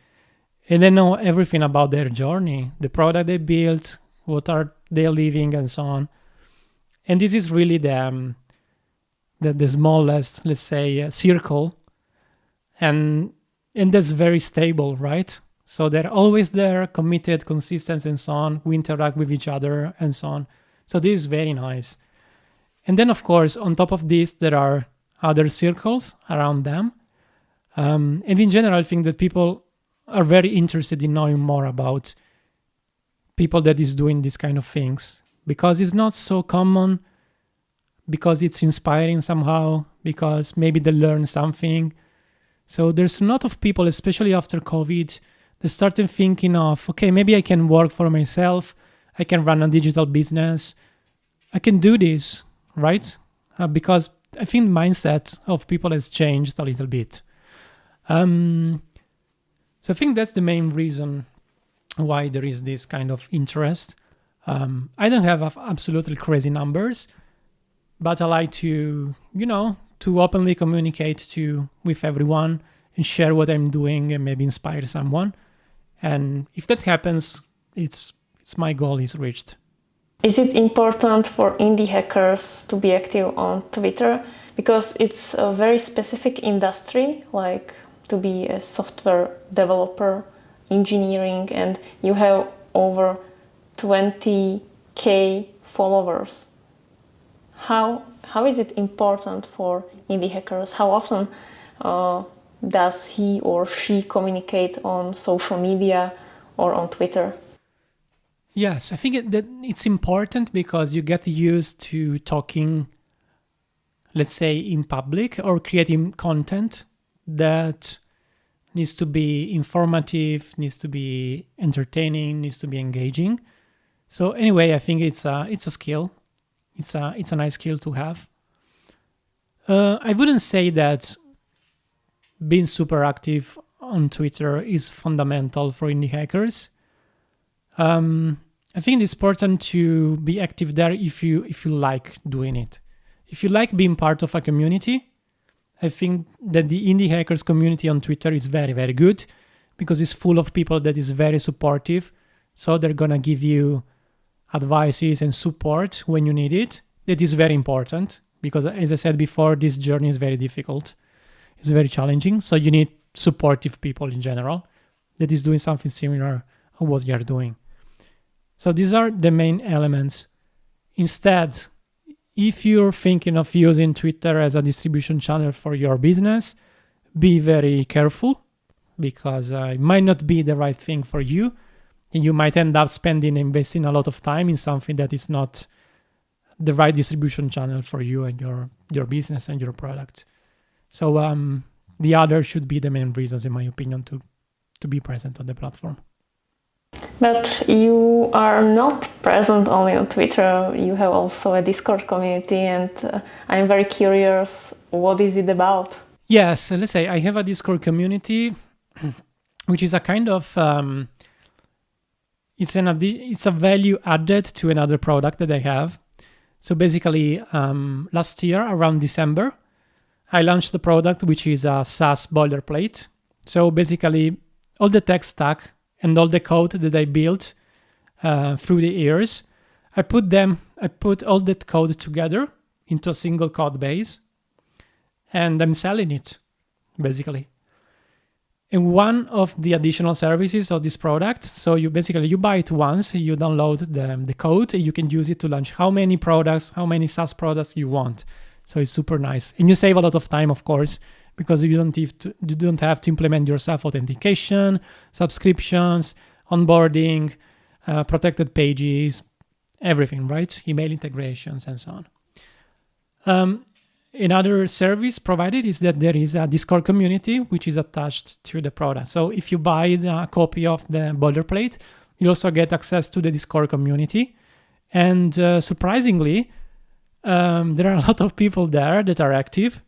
Speaker 1: and I know everything about their journey, the product they built, what are they living and so on. And this is really the smallest, let's say, circle. And that's very stable, right? So they're always there, committed, consistent, and so on. We interact with each other and so on. So this is very nice. And then, of course, on top of this, there are other circles around them. And in general, I think that people are very interested in knowing more about people that is doing these kind of things, because it's not so common, because it's inspiring somehow, because maybe they learn something. So there's a lot of people, especially after COVID, they started thinking of, okay, maybe I can work for myself. I can run a digital business. I can do this, right? Because I think mindset of people has changed a little bit. So I think that's the main reason why there is this kind of interest. I don't have absolutely crazy numbers, but I like to, to openly communicate with everyone and share what I'm doing and maybe inspire someone. And if that happens, it's my goal is reached.
Speaker 2: Is it important for indie hackers to be active on Twitter? Because it's a very specific industry, like to be a software developer, engineering, and you have over 20k followers. How is it important for indie hackers? How often does he or she communicate on social media or on Twitter?
Speaker 1: Yes, I think that it's important because you get used to talking, let's say, in public or creating content that needs to be informative, needs to be entertaining, needs to be engaging. So anyway, I think it's a skill. It's a nice skill to have. I wouldn't say that being super active on Twitter is fundamental for indie hackers. I think it's important to be active there if you like doing it. If you like being part of a community, I think that the indie hackers community on Twitter is very, very good because it's full of people that is very supportive. So they're gonna give you advices and support when you need it. That is very important because, as I said before, this journey is very difficult. It's very challenging. So you need supportive people in general that is doing something similar to what you're doing. So these are the main elements. Instead, if you're thinking of using Twitter as a distribution channel for your business, be very careful because it might not be the right thing for you. And you might end up investing a lot of time in something that is not the right distribution channel for you and your business and your product. So the other should be the main reasons, in my opinion, to be present on the platform.
Speaker 2: But you are not present only on Twitter. You have also a Discord community, and I'm very curious, what is it about?
Speaker 1: Yes, let's say I have a Discord community, which is a kind of it's a value added to another product that I have. So basically, last year around December, I launched the product, which is a SaaS boilerplate. So basically, all the tech stack and all the code that I built through the years, I put all that code together into a single code base, and I'm selling it, basically. And one of the additional services of this product, so you buy it once, you download the code, and you can use it to launch how many SaaS products you want. So it's super nice. And you save a lot of time, of course, because you don't have to implement yourself authentication, subscriptions, onboarding, protected pages, everything, right? Email integrations and so on. Another service provided is that there is a Discord community which is attached to the product. So if you buy a copy of the boilerplate, you also get access to the Discord community. And surprisingly, there are a lot of people there that are active,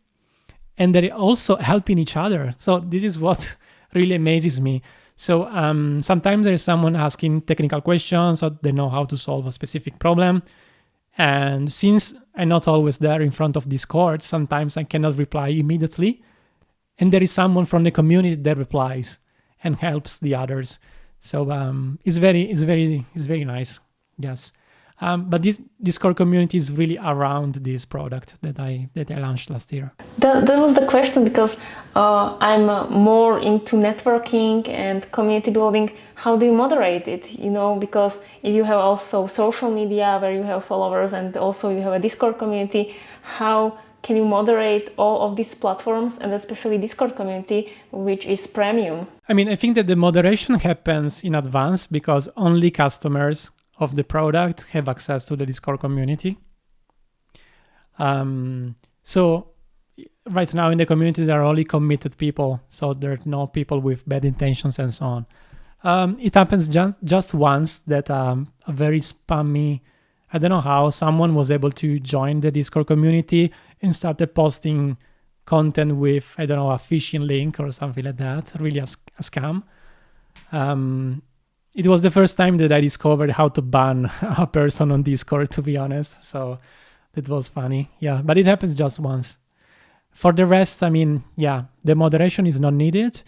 Speaker 1: and they're also helping each other. So this is what really amazes me. So sometimes there's someone asking technical questions, or they know how to solve a specific problem. And since I'm not always there in front of Discord, sometimes I cannot reply immediately. And there is someone from the community that replies and helps the others. So it's very nice. Yes. But this Discord community is really around this product that I launched last year.
Speaker 2: That was the question, because I'm more into networking and community building. How do you moderate it? Because if you have also social media where you have followers and also you have a Discord community, how can you moderate all of these platforms, and especially Discord community, which is premium?
Speaker 1: I think that the moderation happens in advance because only customers of the product have access to the Discord community. So right now in the community, there are only committed people. So there are no people with bad intentions and so on. It happens just once that a very spammy, I don't know how, someone was able to join the Discord community and started posting content with, I don't know, a phishing link or something like that, really a scam. It was the first time that I discovered how to ban a person on Discord, to be honest. So it was funny. Yeah, but it happens just once. For the rest, the moderation is not needed.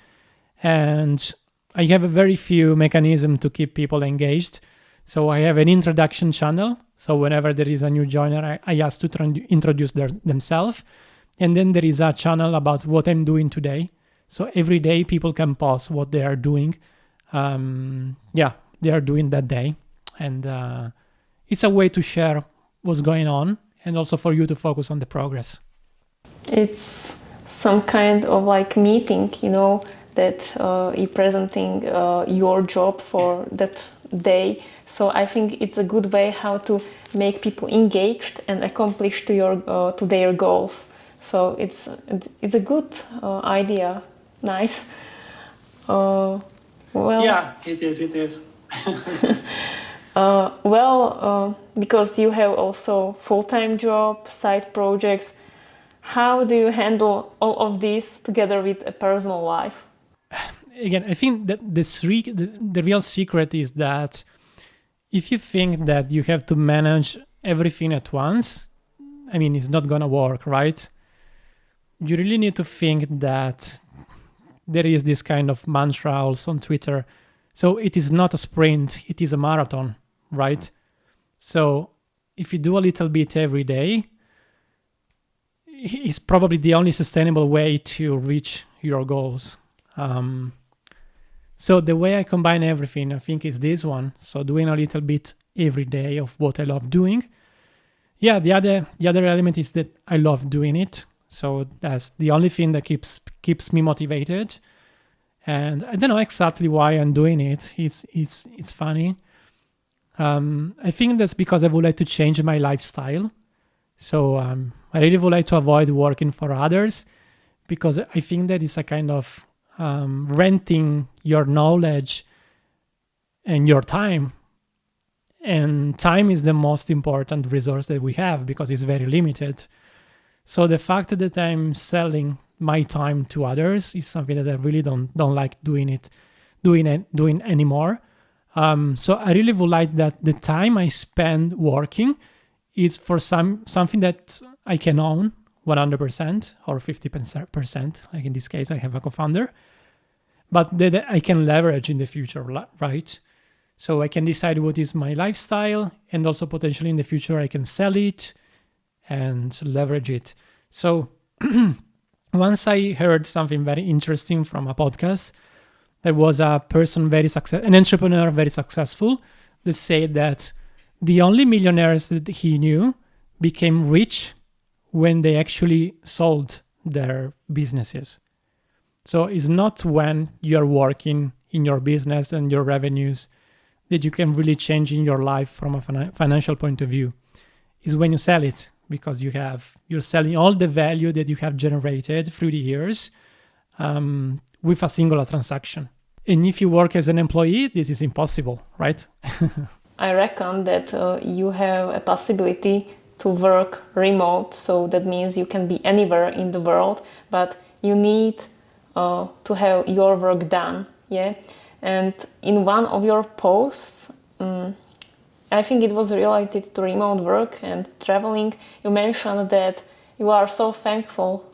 Speaker 1: And I have a very few mechanisms to keep people engaged. So I have an introduction channel. So whenever there is a new joiner, I ask to introduce themselves. And then there is a channel about what I'm doing today. So every day people can post what they are doing. They are doing that day. And it's a way to share what's going on and also for you to focus on the progress.
Speaker 2: It's some kind of like meeting, that you're presenting your job for that day. So I think it's a good way how to make people engaged and accomplish to their goals. So it's a good idea. Nice.
Speaker 1: Yeah, it is.
Speaker 2: Because you have also full-time job, side projects, how do you handle all of this together with a personal life?
Speaker 1: Again, I think that the real secret is that if you think that you have to manage everything at once, it's not gonna work, right? You really need to think that there is this kind of mantra also on Twitter. So it is not a sprint, it is a marathon, right? So if you do a little bit every day, it's probably the only sustainable way to reach your goals. So the way I combine everything, I think, is this one. So doing a little bit every day of what I love doing. Yeah, the other element is that I love doing it. So that's the only thing that keeps me motivated. And I don't know exactly why I'm doing it. It's funny. I think that's because I would like to change my lifestyle. So I really would like to avoid working for others, because I think that it's a kind of renting your knowledge and your time. And time is the most important resource that we have because it's very limited. So the fact that I'm selling my time to others is something that I really don't like doing anymore. So I really would like that the time I spend working is for something that I can own 100% or 50%. Like in this case, I have a co-founder, but that I can leverage in the future, right? So I can decide what is my lifestyle, and also potentially in the future I can sell it and leverage it. So once I heard something very interesting from a podcast, there was a person an entrepreneur very successful, that said that the only millionaires that he knew became rich when they actually sold their businesses. So it's not when you're working in your business and your revenues that you can really change in your life from a financial point of view. It's when you sell it, because you're selling all the value that you have generated through the years with a singular transaction. And if you work as an employee, this is impossible, right?
Speaker 2: I reckon that you have a possibility to work remote, so that means you can be anywhere in the world, but you need to have your work done, yeah? And in one of your posts, I think it was related to remote work and traveling, you mentioned that you are so thankful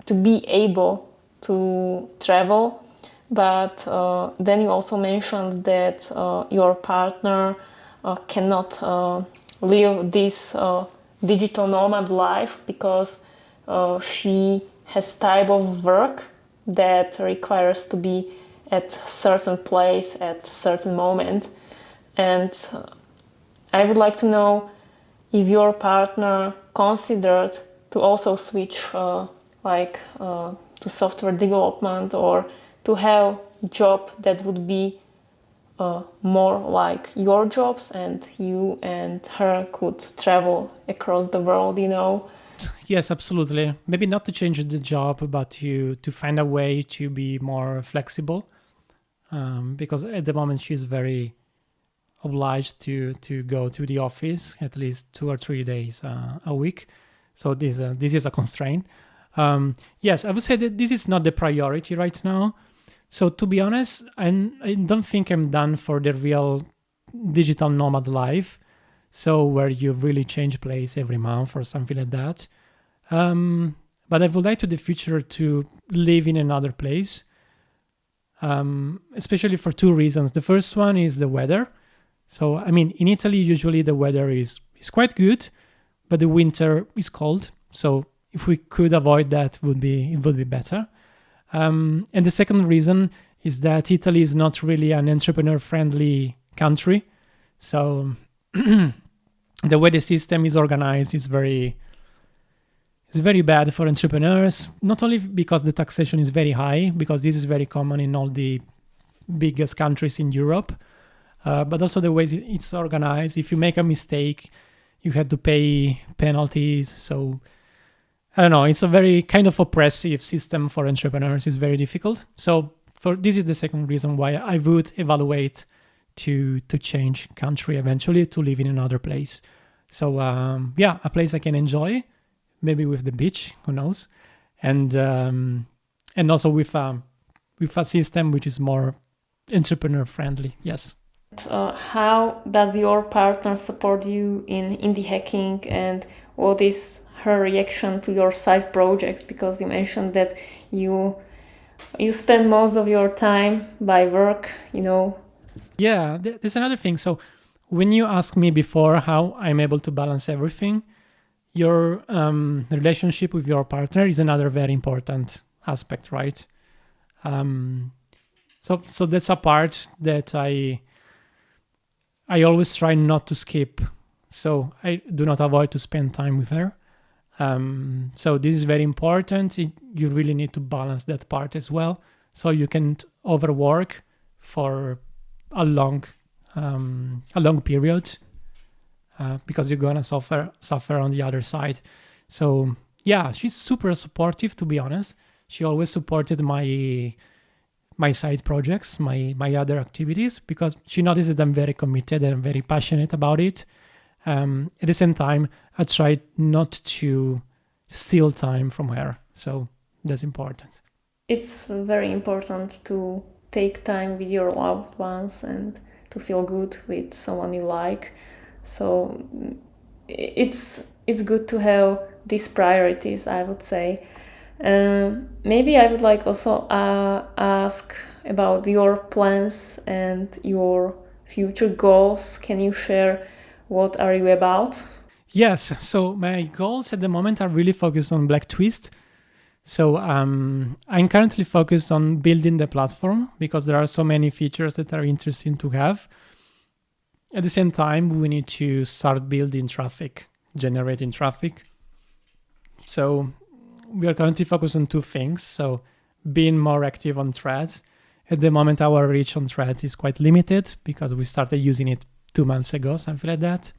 Speaker 2: to be able to travel, but then you also mentioned that your partner cannot live this digital nomad life because she has type of work that requires to be at certain place at certain moment. And I would like to know if your partner considered to also switch to software development, or to have a job that would be more like your jobs, and you and her could travel across the world,
Speaker 1: Yes, absolutely. Maybe not to change the job, but to find a way to be more flexible. Because at the moment she's very obliged to go to the office at least 2 or 3 days a week. So this is a constraint. Yes, I would say that this is not the priority right now. So to be honest, I don't think I'm done for the real digital nomad life. So where you really change place every month or something like that. But I would like to the future to live in another place, especially for two reasons. The first one is the weather. So, I mean, in Italy, usually the weather is quite good, but the winter is cold. So if we could avoid that, it would be better. And the second reason is that Italy is not really an entrepreneur-friendly country. So the way the system is organized is very bad for entrepreneurs, not only because the taxation is very high, because this is very common in all the biggest countries in Europe, but also the way it's organized. If you make a mistake, you have to pay penalties. So I don't know, it's a very kind of oppressive system for entrepreneurs. It's very difficult. So this is the second reason why I would evaluate to change country eventually, to live in another place. So a place I can enjoy, maybe with the beach, who knows, and also with a system which is more entrepreneur friendly. Yes.
Speaker 2: How does your partner support you in indie hacking, and what is her reaction to your side projects? Because you mentioned that you spend most of your time by work,
Speaker 1: Yeah, there's another thing. So when you asked me before how I'm able to balance everything, your relationship with your partner is another very important aspect, right? So that's a part that I always try not to skip. So I do not avoid to spend time with her. So this is very important. You really need to balance that part as well, so you can't overwork for a long period, because you're gonna suffer on the other side. So yeah, she's super supportive, to be honest. She always supported my side projects, my other activities, because she noticed that I'm very committed and very passionate about it. At the same time, I try not to steal time from her. So that's important.
Speaker 2: It's very important to take time with your loved ones and to feel good with someone you like. So it's good to have these priorities, I would say. Maybe I would like also ask about your plans and your future goals. Can you share what are you about?
Speaker 1: Yes, so my goals at the moment are really focused on BlackTwist. So I'm currently focused on building the platform, because there are so many features that are interesting to have. At the same time, we need to start building traffic, generating traffic. So we are currently focused on two things. So being more active on threads. At the moment, our reach on threads is quite limited because we started using it 2 months ago, something like that.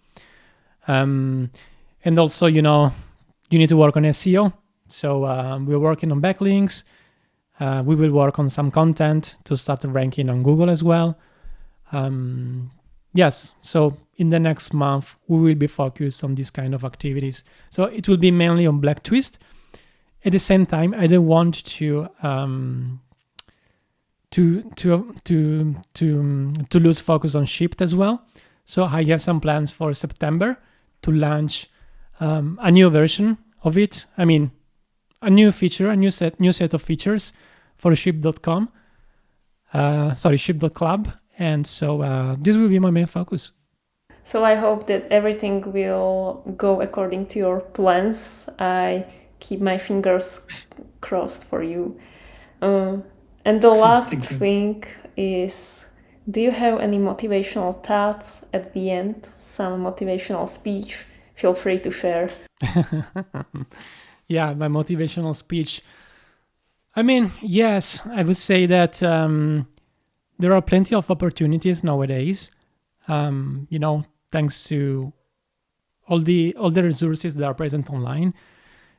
Speaker 1: And also, you need to work on SEO. So we're working on backlinks. We will work on some content to start ranking on Google as well. Yes, so in the next month, we will be focused on this kind of activities. So it will be mainly on BlackTwist. At the same time, I don't want to lose focus on Shipped as well. So I have some plans for September to launch a new version of it. I mean, a new feature, a new set of features for Shipped.com. Shipped.club. And so this will be my main focus.
Speaker 2: So I hope that everything will go according to your plans. I keep my fingers crossed for you. And the last thing is, do you have any motivational thoughts at the end? Some motivational speech? Feel free to share.
Speaker 1: Yeah, my motivational speech. I mean, yes, I would say that there are plenty of opportunities nowadays. Thanks to all the resources that are present online.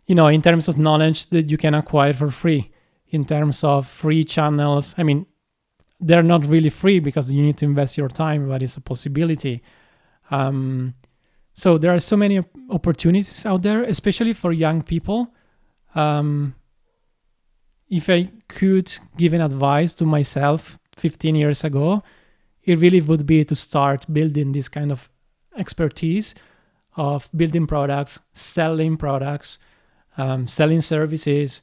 Speaker 1: In terms of knowledge that you can acquire for free, in terms of free channels. I mean, they're not really free because you need to invest your time, but it's a possibility. So there are so many opportunities out there, especially for young people. If I could give an advice to myself 15 years ago, it really would be to start building this kind of expertise of building products, selling services.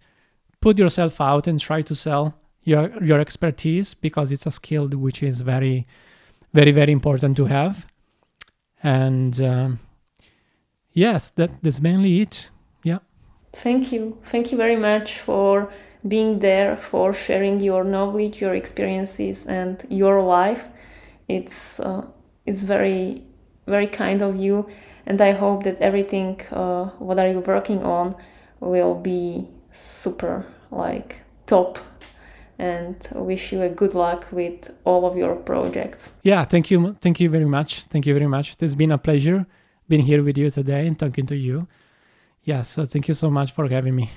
Speaker 1: Put yourself out and try to sell your expertise, because it's a skill which is very, very, very important to have. And yes, that's mainly it. Yeah.
Speaker 2: Thank you very much for being there, for sharing your knowledge, your experiences, and your life. It's very, very kind of you, and I hope that everything what are you working on will be super, like top, and wish you a good luck with all of your projects.
Speaker 1: Yeah, thank you very much. It's been a pleasure being here with you today and talking to you. Yeah, so thank you so much for having me.